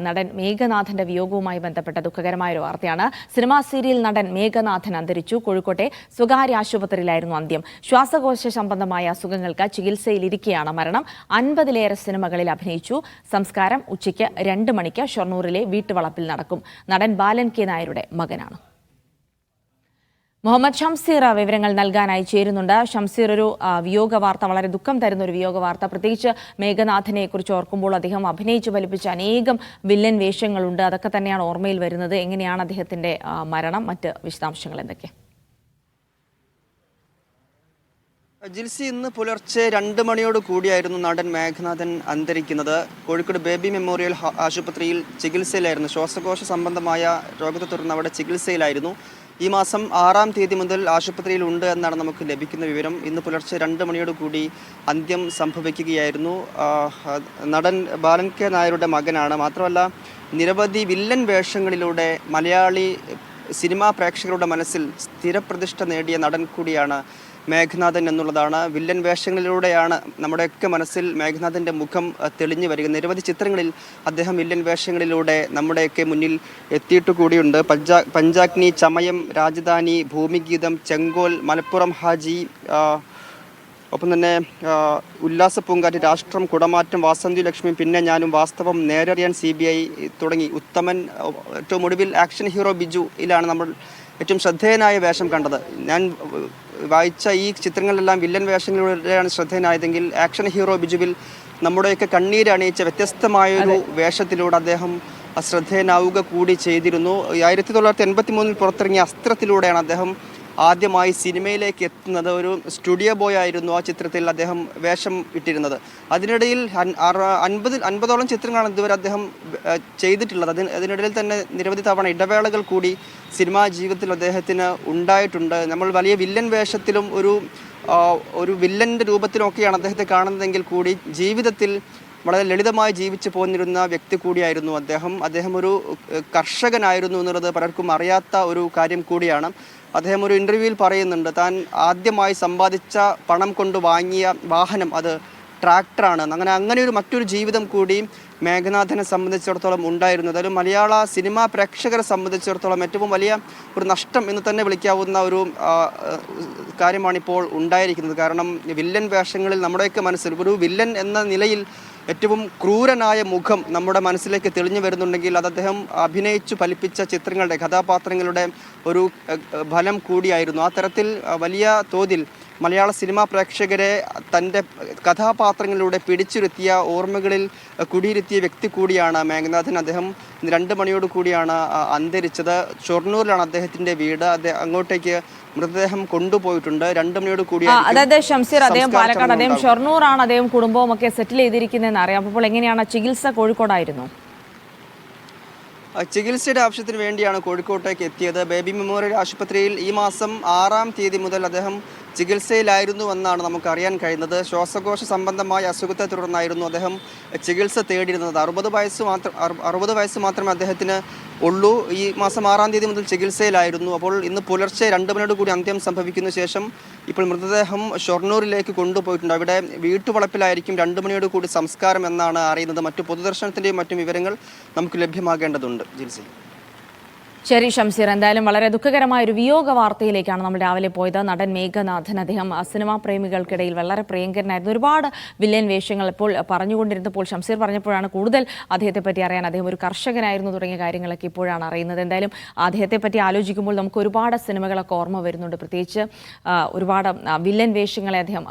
നടൻ മേഘനാഥന്റെ വിയോഗവുമായി ബന്ധപ്പെട്ട ദുഃഖകരമായ ഒരു വാർത്തയാണ്. സിനിമാ സീരിയൽ നടൻ മേഘനാഥൻ അന്തരിച്ചു. കോഴിക്കോട്ടെ സ്വകാര്യ ആശുപത്രിയിലായിരുന്നു അന്ത്യം. ശ്വാസകോശ സംബന്ധമായ അസുഖങ്ങൾക്ക് ചികിത്സയിലിരിക്കെയാണ് മരണം. 50-ലേറെ സിനിമകളിൽ അഭിനയിച്ചു. സംസ്കാരം ഉച്ചയ്ക്ക് 2 മണിക്ക് ഷൊർണൂരിലെ വീട്ടുവളപ്പിൽ നടക്കും. നടൻ ബാലൻ കെ നായരുടെ മകനാണ്. മുഹമ്മദ് ഷംസീർ വിവരങ്ങൾ നൽകാനായി ചേരുന്നുണ്ട്. ഷംസീർ, ഒരു വിയോഗ വാർത്ത, വളരെ ദുഃഖം തരുന്ന ഒരു വിയോഗ വാർത്ത. പ്രത്യേകിച്ച് മേഘനാഥനെ കുറിച്ച് ഓർക്കുമ്പോൾ അദ്ദേഹം അഭിനയിച്ചു ഫലിപ്പിച്ച അനേകം വില്ലൻ വേഷങ്ങളുണ്ട്. അതൊക്കെ തന്നെയാണ് ഓർമ്മയിൽ വരുന്നത്. എങ്ങനെയാണ് അദ്ദേഹത്തിന്റെ മരണം? മറ്റ് വിശദാംശങ്ങൾ എന്തൊക്കെ? ജിൽസി, ഇന്ന് പുലർച്ചെ 2 മണിയോട് കൂടിയായിരുന്നു നടൻ മേഘനാഥൻ അന്തരിക്കുന്നത്. കോഴിക്കോട് ബേബി മെമ്മോറിയൽ ആശുപത്രിയിൽ ചികിത്സയിലായിരുന്നു. ശ്വാസകോശ സംബന്ധമായ രോഗത്തെ തുടർന്ന് അവിടെ ചികിത്സയിലായിരുന്നു. ഈ മാസം 6-ാം തീയതി മുതൽ ആശുപത്രിയിൽ ഉണ്ട് എന്നാണ് നമുക്ക് ലഭിക്കുന്ന വിവരം. ഇന്ന് പുലർച്ചെ 2 മണിയോട് കൂടി അന്ത്യം സംഭവിക്കുകയായിരുന്നു. നടൻ ബാലൻ കെ നായരുടെ മകനാണ്. മാത്രമല്ല, നിരവധി വില്ലൻ വേഷങ്ങളിലൂടെ മലയാളി സിനിമാ പ്രേക്ഷകരുടെ മനസ്സിൽ സ്ഥിരപ്രതിഷ്ഠ നേടിയ നടൻ കൂടിയാണ് മേഘനാഥൻ എന്നുള്ളതാണ്. വില്ലൻ വേഷങ്ങളിലൂടെയാണ് നമ്മുടെയൊക്കെ മനസ്സിൽ മേഘനാഥൻ്റെ മുഖം തെളിഞ്ഞു വരിക. നിരവധി ചിത്രങ്ങളിൽ അദ്ദേഹം വില്ലൻ വേഷങ്ങളിലൂടെ നമ്മുടെയൊക്കെ മുന്നിൽ എത്തിയിട്ട് കൂടിയുണ്ട്. പഞ്ചാഗ്നി, ചമയം, രാജധാനി, ഭൂമിഗീതം, ചെങ്കോൽ, മലപ്പുറം ഹാജി, ഒപ്പം തന്നെ ഉല്ലാസപ്പൂങ്കാറ്റ്, രാഷ്ട്രം, കുടമാറ്റം, വാസന്തി ലക്ഷ്മി, പിന്നെ ഞാനും, വാസ്തവം, നേരറിയാൻ, CBI തുടങ്ങി ഉത്തമൻ, ഏറ്റവും ഒടുവിൽ ആക്ഷൻ ഹീറോ ബിജുയിലാണ് നമ്മൾ ഏറ്റവും ശ്രദ്ധേയനായ വേഷം കണ്ടത്. ഞാൻ വായിച്ച ഈ ചിത്രങ്ങളിലെല്ലാം വില്ലൻ വേഷങ്ങളിലൂടെയാണ് ശ്രദ്ധേയനായതെങ്കിൽ ആക്ഷൻ ഹീറോ ബിജുവിൽ നമ്മുടെയൊക്കെ കണ്ണീരണിയിച്ച വ്യത്യസ്തമായൊരു വേഷത്തിലൂടെ അദ്ദേഹം ശ്രദ്ധേയനാവുക കൂടി ചെയ്തിരുന്നു. 1983 പുറത്തിറങ്ങിയ അസ്ത്രത്തിലൂടെയാണ് അദ്ദേഹം ആദ്യമായി സിനിമയിലേക്ക് എത്തുന്നത്. ഒരു സ്റ്റുഡിയോ ബോയ് ആയിരുന്നു ആ ചിത്രത്തിൽ അദ്ദേഹം വേഷം ഇട്ടിരുന്നത്. അതിനിടയിൽ 50ഓളം ചിത്രങ്ങളാണ് ഇതുവരെ അദ്ദേഹം ചെയ്തിട്ടുള്ളത്. അതിനിടയിൽ തന്നെ നിരവധി തവണ ഇടവേളകൾ കൂടി സിനിമാ ജീവിതത്തിൽ അദ്ദേഹത്തിന് ഉണ്ടായിട്ടുണ്ട്. നമ്മൾ വലിയ വില്ലൻ വേഷത്തിലും ഒരു വില്ലൻ്റെ രൂപത്തിലൊക്കെയാണ് അദ്ദേഹത്തെ കാണുന്നതെങ്കിൽ കൂടി ജീവിതത്തിൽ വളരെ ലളിതമായി ജീവിച്ചു പോന്നിരുന്ന വ്യക്തി കൂടിയായിരുന്നു അദ്ദേഹം ഒരു കർഷകനായിരുന്നു എന്നുള്ളത് പലർക്കും അറിയാത്ത ഒരു കാര്യം കൂടിയാണ്. അദ്ദേഹം ഒരു ഇൻ്റർവ്യൂവിൽ പറയുന്നുണ്ട്, താൻ ആദ്യമായി സമ്പാദിച്ച പണം കൊണ്ട് വാങ്ങിയ വാഹനം അത് ട്രാക്ടറാണ്. അങ്ങനെ ഒരു മറ്റൊരു ജീവിതം കൂടി മേഘനാഥനെ സംബന്ധിച്ചിടത്തോളം ഉണ്ടായിരുന്നു. അതായത് മലയാള സിനിമാ പ്രേക്ഷകരെ സംബന്ധിച്ചിടത്തോളം ഏറ്റവും വലിയ ഒരു നഷ്ടം എന്ന് തന്നെ വിളിക്കാവുന്ന ഒരു കാര്യമാണിപ്പോൾ ഉണ്ടായിരിക്കുന്നത്. കാരണം വില്ലൻ വേഷങ്ങളിൽ നമ്മുടെയൊക്കെ മനസ്സിൽ ഒരു വില്ലൻ എന്ന നിലയിൽ ഏറ്റവും ക്രൂരനായ മുഖം നമ്മുടെ മനസ്സിലേക്ക് തെളിഞ്ഞു വരുന്നുണ്ടെങ്കിൽ അത് അദ്ദേഹം അഭിനയിച്ചു ഫലിപ്പിച്ച ചിത്രങ്ങളുടെ കഥാപാത്രങ്ങളുടെ ഒരു ഫലം കൂടിയായിരുന്നു. ആ തരത്തിൽ വലിയ തോതിൽ മലയാള സിനിമാ പ്രേക്ഷകരെ തൻ്റെ കഥാപാത്രങ്ങളിലൂടെ പിടിച്ചിരുത്തിയ, ഓർമ്മകളിൽ കുടിയിരുത്തിയ വ്യക്തി കൂടിയാണ് മേഘനാഥൻ. അദ്ദേഹം 2 മണിയോട് കൂടിയാണ് അന്തരിച്ചത്. ഷൊർണൂരിലാണ് അദ്ദേഹത്തിൻ്റെ വീട്. അങ്ങോട്ടേക്ക് മൃതദേഹം കൊണ്ടുപോയിട്ടുണ്ട്. 2 മണിയോട് കൂടി. അതായത് ഷംസീർ, അദ്ദേഹം പാലക്കാട്, അദ്ദേഹം ഷൊർണൂറാണ് അദ്ദേഹം കുടുംബവും ഒക്കെ സെറ്റിൽ ചെയ്തിരിക്കുന്നതെന്ന് അറിയാം. അപ്പോൾ എങ്ങനെയാണ് ചികിത്സ? കോഴിക്കോടായിരുന്നു. ചികിത്സയുടെ ആവശ്യത്തിന് വേണ്ടിയാണ് കോഴിക്കോട്ടേക്ക് എത്തിയത്. ബേബി മെമ്മോറിയൽ ആശുപത്രിയിൽ ഈ മാസം 6-ാം തീയതി മുതൽ അദ്ദേഹം ചികിത്സയിലായിരുന്നു എന്നാണ് നമുക്കറിയാൻ കഴിയുന്നത്. ശ്വാസകോശ സംബന്ധമായ അസുഖത്തെ തുടർന്നായിരുന്നു അദ്ദേഹം ചികിത്സ തേടിയിരുന്നത്. 60 വയസ്സ് മാത്രമേ അദ്ദേഹത്തിന് ഉള്ളൂ. ഈ മാസം 6-ാം തീയതി മുതൽ ചികിത്സയിലായിരുന്നു. അപ്പോൾ ഇന്ന് പുലർച്ചെ 2 മണിയോട് കൂടി അന്ത്യം സംഭവിക്കുന്ന ശേഷം ഇപ്പോൾ മൃതദേഹം ഷൊർണൂരിലേക്ക് കൊണ്ടുപോയിട്ടുണ്ട്. അവിടെ വീട്ടുവളപ്പിലായിരിക്കും 2 മണിയോട് കൂടി സംസ്കാരം എന്നാണ് അറിയുന്നത്. മറ്റു പൊതുദർശനത്തിൻ്റെയും മറ്റും വിവരങ്ങൾ നമുക്ക് ലഭ്യമാകേണ്ടതുണ്ട്. ജിൽസി. ശരി ഷംസീർ, എന്തായാലും വളരെ ദുഃഖകരമായ ഒരു വിയോഗ വാർത്തയിലേക്കാണ് നമ്മൾ രാവിലെ പോയത്. നടൻ മേഘനാഥൻ, അദ്ദേഹം സിനിമാ പ്രേമികൾക്കിടയിൽ വളരെ പ്രിയങ്കരനായിരുന്നു. ഒരുപാട് വില്ലൻ വേഷങ്ങൾ ഇപ്പോൾ പറഞ്ഞുകൊണ്ടിരുന്നപ്പോൾ ഷംസീർ പറഞ്ഞപ്പോഴാണ് കൂടുതൽ അദ്ദേഹത്തെ പറ്റി അറിയാൻ. അദ്ദേഹം ഒരു കർഷകനായിരുന്നു തുടങ്ങിയ കാര്യങ്ങളൊക്കെ ഇപ്പോഴാണ് അറിയുന്നത്. എന്തായാലും അദ്ദേഹത്തെ പറ്റി ആലോചിക്കുമ്പോൾ നമുക്ക് ഒരുപാട് സിനിമകളൊക്കെ ഓർമ്മ വരുന്നുണ്ട്. പ്രത്യേകിച്ച് ഒരുപാട് വില്ലൻ വേഷങ്ങളെ അദ്ദേഹം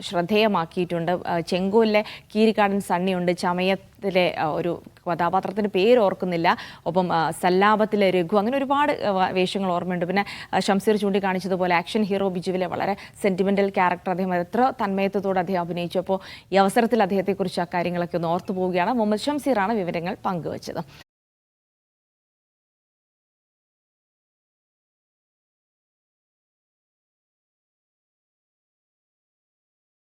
ശ്രദ്ധേയമാക്കിയിട്ടുണ്ട്. ചെങ്കോലിലെ കീരിക്കാടൻ സണ്ണിയുണ്ട്, ചമയത്തിലെ ഒരു കഥാപാത്രത്തിൻ്റെ പേര് ഓർക്കുന്നില്ല, ഒപ്പം സല്ലാപത്തിലെ രഘു, അങ്ങനെ ഒരുപാട് വേഷങ്ങൾ ഓർമ്മയുണ്ട്. പിന്നെ ഷംസീർ ചൂണ്ടിക്കാണിച്ചതുപോലെ ആക്ഷൻ ഹീറോ ബിജുവിലെ വളരെ സെൻറ്റിമെൻ്റൽ ക്യാരക്ടർ അദ്ദേഹം എത്ര തന്മയത്വത്തോടെ അദ്ദേഹം അഭിനയിച്ചു. അപ്പോൾ ഈ അവസരത്തിൽ അദ്ദേഹത്തെക്കുറിച്ച് ആ കാര്യങ്ങളൊക്കെ ഒന്ന് ഓർത്തു പോവുകയാണ്. മുഹമ്മദ് ഷംസീറാണ് വിവരങ്ങൾ പങ്കുവച്ചത്.